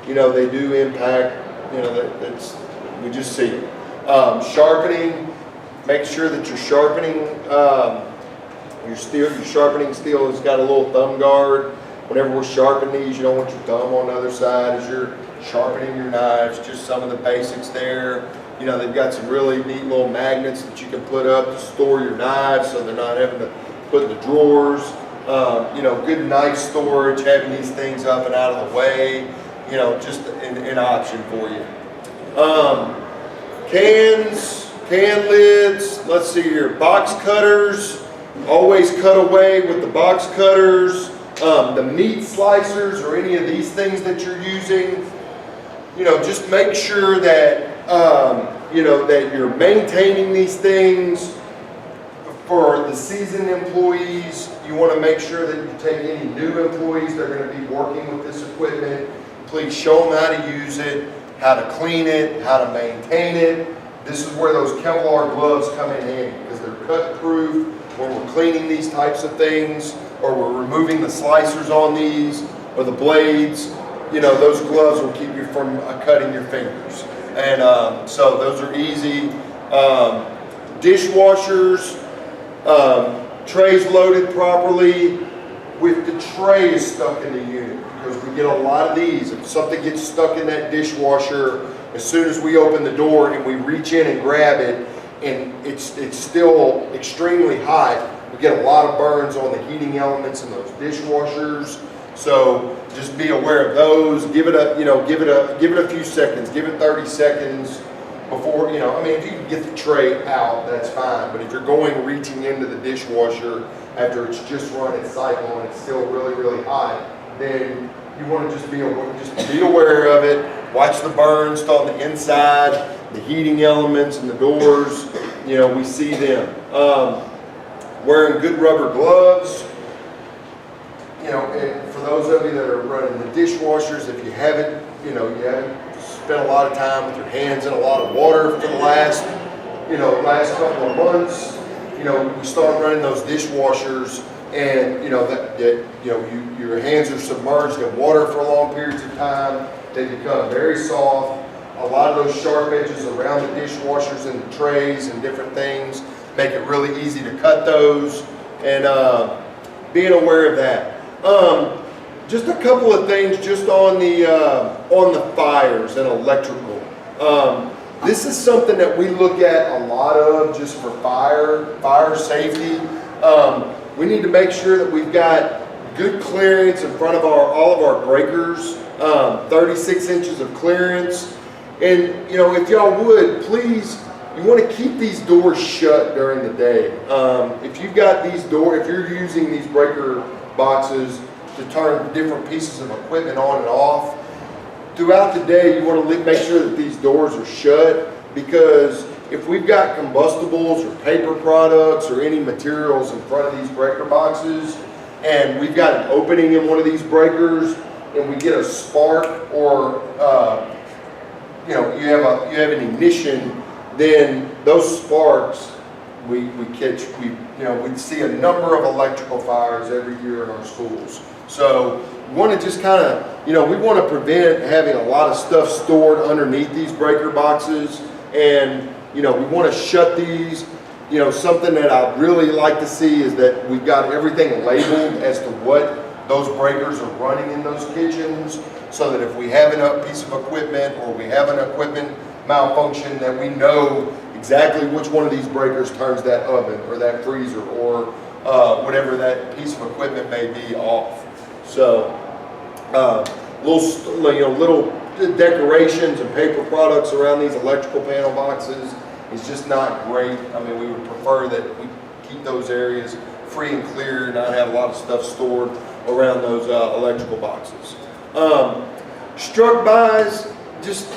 you know, they do impact, you know, that's, we just see it. Sharpening, make sure that you're sharpening, your sharpening steel has got a little thumb guard. Whenever we're sharpening these, you don't want your thumb on the other side as you're sharpening your knives. Just some of the basics there. You know, they've got some really neat little magnets that you can put up to store your knives so they're not having to put in the drawers. You know, good knife storage, having these things up and out of the way, you know, just an option for you. Cans, can lids, let's see here, box cutters, always cut away with the box cutters. The meat slicers or any of these things that you're using, you know, just make sure that, you know, that you're maintaining these things. For the seasoned employees, you want to make sure that you take any new employees that are going to be working with this equipment. Please show them how to use it, how to clean it, how to maintain it. This is where those Kevlar gloves come in handy because they're cut proof when we're cleaning these types of things, or we're removing the slicers on these or the blades. You know, those gloves will keep you from cutting your fingers. And so those are easy. Dishwashers, trays loaded properly. If the tray is stuck in the unit, because we get a lot of these, if something gets stuck in that dishwasher, as soon as we open the door and we reach in and grab it, and it's still extremely hot, we get a lot of burns on the heating elements in those dishwashers. So just be aware of those. Give it a, you know, give it a few seconds. Give it 30 seconds before, you know, I mean, if you can get the tray out, that's fine. But if you're reaching into the dishwasher after it's just run its cycle and it's still really, really hot, then you want to just be aware of it. Watch the burns on the inside, the heating elements and the doors. You know, we see them. Wearing good rubber gloves. You know, and for those of you that are running the dishwashers, if you haven't, you know, you haven't spent a lot of time with your hands in a lot of water for the last couple of months, you know, you start running those dishwashers, and you know that you know your hands are submerged in water for long periods of time. They become very soft. A lot of those sharp edges around the dishwashers and the trays and different things make it really easy to cut those, and being aware of that. Just a couple of things just on the fires and electrical. This is something that we look at a lot of just for fire safety. We need to make sure that we've got good clearance in front of all of our breakers, 36 inches of clearance. And you know, if y'all would, please, you want to keep these doors shut during the day. If you've got these if you're using these breaker boxes to turn different pieces of equipment on and off, throughout the day you want to make sure that these doors are shut, because if we've got combustibles or paper products or any materials in front of these breaker boxes, and we've got an opening in one of these breakers, and we get a spark, or you know, you have an ignition, then those sparks we see a number of electrical fires every year in our schools. So we want to just kind of, you know, we want to prevent having a lot of stuff stored underneath these breaker boxes, and you know, we want to shut these. You know, something that I'd really like to see is that we've got everything labeled as to what those breakers are running in those kitchens, so that if we have a piece of equipment or we have an equipment malfunction, that we know exactly which one of these breakers turns that oven or that freezer or whatever that piece of equipment may be off. So little decorations and paper products around these electrical panel boxes is just not great. I mean, we would prefer that we keep those areas free and clear and not have a lot of stuff stored around those electrical boxes. Struck buys, just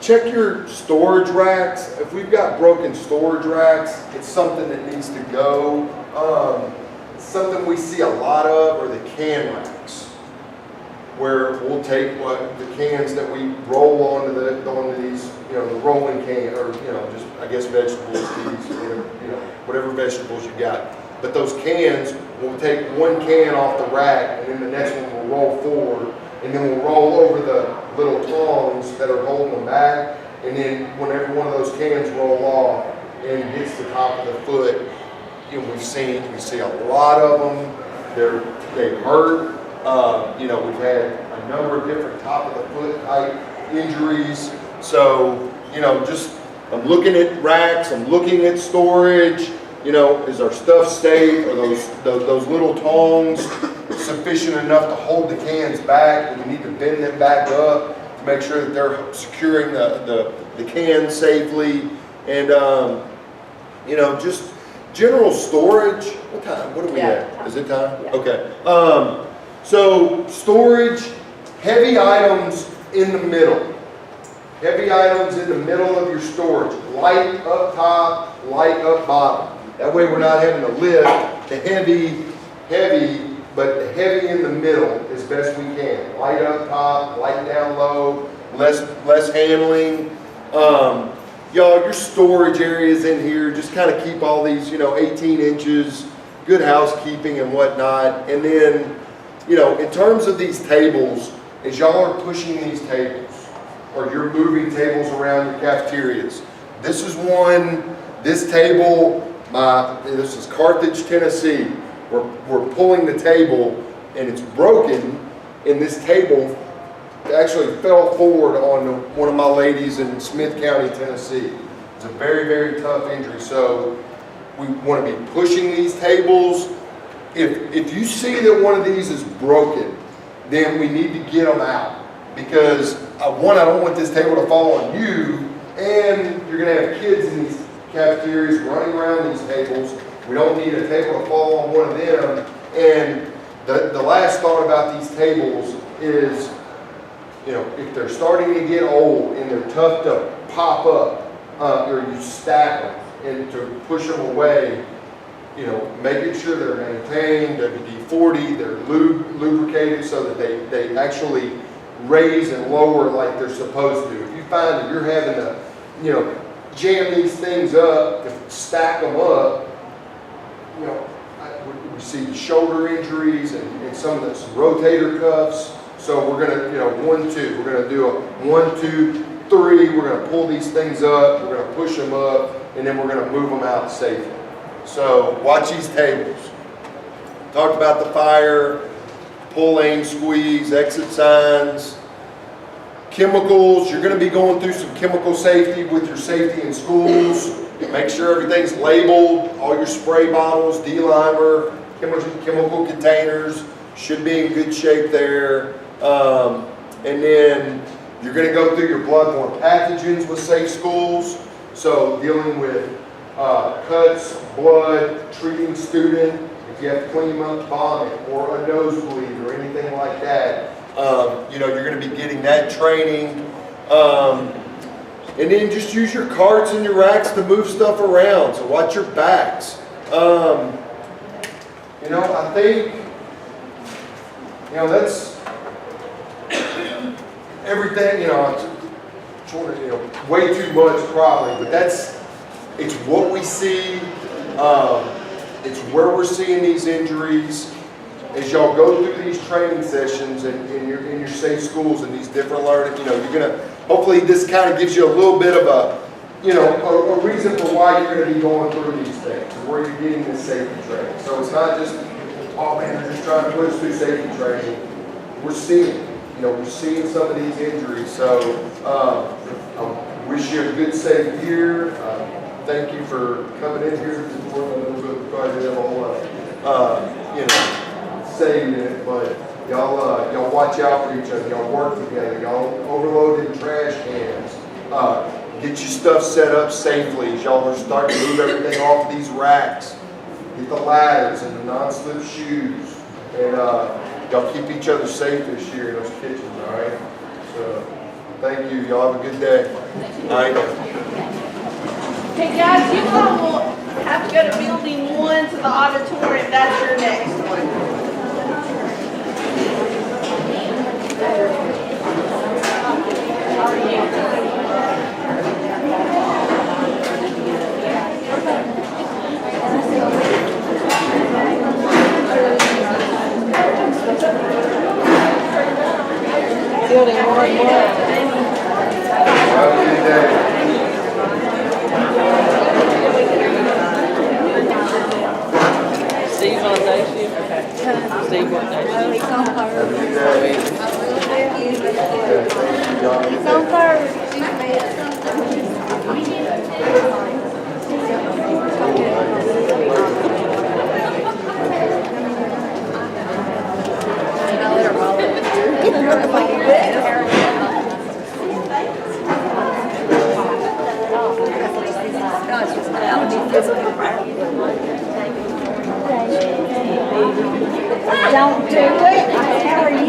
check your storage racks. If we've got broken storage racks, it's something that needs to go. Something we see a lot of are the can racks, where we'll take the cans that we roll onto these, you know, the rolling can, or you know, just I guess vegetables, whatever vegetables you got. But those cans, we'll take one can off the rack, and then the next one will roll forward, and then we'll roll over the little tongs that are holding them back, and then whenever one of those cans roll off and hits the top of the foot, you know, we see a lot of them. They hurt. You know, we've had a number of different top of the foot type injuries. So, you know, just I'm looking at racks, I'm looking at storage. You know, is our stuff safe? Are those little tongs sufficient enough to hold the cans back? Do we need to bend them back up to make sure that they're securing the can safely? And you know, just general storage. What time? What are we at? Is it time? Yeah. Okay. So storage, heavy items in the middle. Heavy items in the middle of your storage. Light up top, light up bottom. That way we're not having to lift the heavy, but the heavy in the middle as best we can. Light up top, light down low, less handling. Y'all, your storage areas in here, just kind of keep all these, you know, 18 inches, good housekeeping and whatnot. And then, you know, in terms of these tables, as y'all are pushing these tables, or you're moving tables around your cafeterias, this is this table, this is Carthage, Tennessee. We're pulling the table and it's broken, and this table actually fell forward on one of my ladies in Smith County, Tennessee. It's a very, very tough injury. So we want to be pushing these tables. If you see that one of these is broken, then we need to get them out. Because one, I don't want this table to fall on you, and you're going to have kids in these cafeterias running around these tables. We don't need a table to fall on one of them. And the last thought about these tables is, you know, if they're starting to get old and they're tough to pop up, or you stack them and to push them away, you know, making sure they're maintained, WD-40, they're lubricated so that they actually raise and lower like they're supposed to. If you find that you're having to, you know, jam these things up, to stack them up, you know, we see shoulder injuries and some rotator cuffs. So we're gonna, you know, 1, 2. We're gonna do a 1, 2, 3. We're gonna pull these things up. We're gonna push them up, and then we're gonna move them out safely. So watch these tables. Talked about the fire, pull, aim, squeeze, exit signs. Chemicals, you're going to be going through some chemical safety with your safety in schools. Make sure everything's labeled, all your spray bottles, D-limer, chemical containers should be in good shape there. And then you're going to go through your bloodborne pathogens with safe schools. So dealing with cuts, blood, treating student, if you have to clean them up, vomit, or a nosebleed or anything like that. You know, you're going to be getting that training. And then just use your carts and your racks to move stuff around. So watch your backs. You know, I think, you know, that's everything, you know, way too much probably, but it's what we see. It's where we're seeing these injuries. As y'all go through these training sessions and in your safe schools and these different learning, you know, you're gonna, hopefully this kind of gives you a little bit of a, you know, a reason for why you're gonna be going through these things, and where you're getting this safety training. So it's not just, oh man, they're just trying to put us through safety training. We're seeing, you know, we're seeing some of these injuries. So I wish you a good, safe year. Thank you for coming in here. You know, saying it, but y'all watch out for each other. Y'all work together. Y'all overloaded trash cans. Get your stuff set up safely as y'all are starting to move everything off these racks. Get the ladders and the non-slip shoes, and y'all keep each other safe this year in those kitchens. All right. So thank you. Y'all have a good day. All right. Hey guys, you all will have to go to building 1 to the auditorium. That's your next one. How are you? Have a good day. Steve's on day shift? Okay. Steve on day shift. He's on Have a third. good day. He's on third. Don't do it. How are you?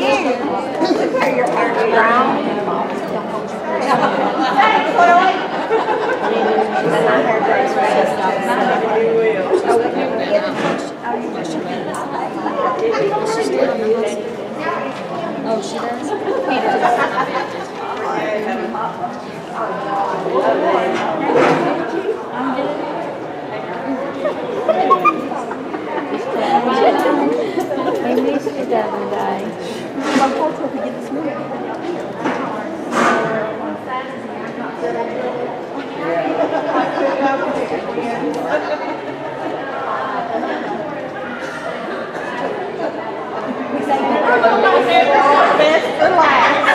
Look where you're around. Thanks, Chloe. Oh, she does? He They missed you the other day. My folks will get this morning. Best for last.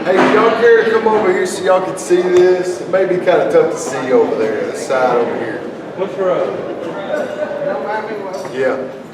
Hey, if y'all care to come over here so y'all can see this? It may be kind of tough to see over there, the side over here. Which road? Yeah.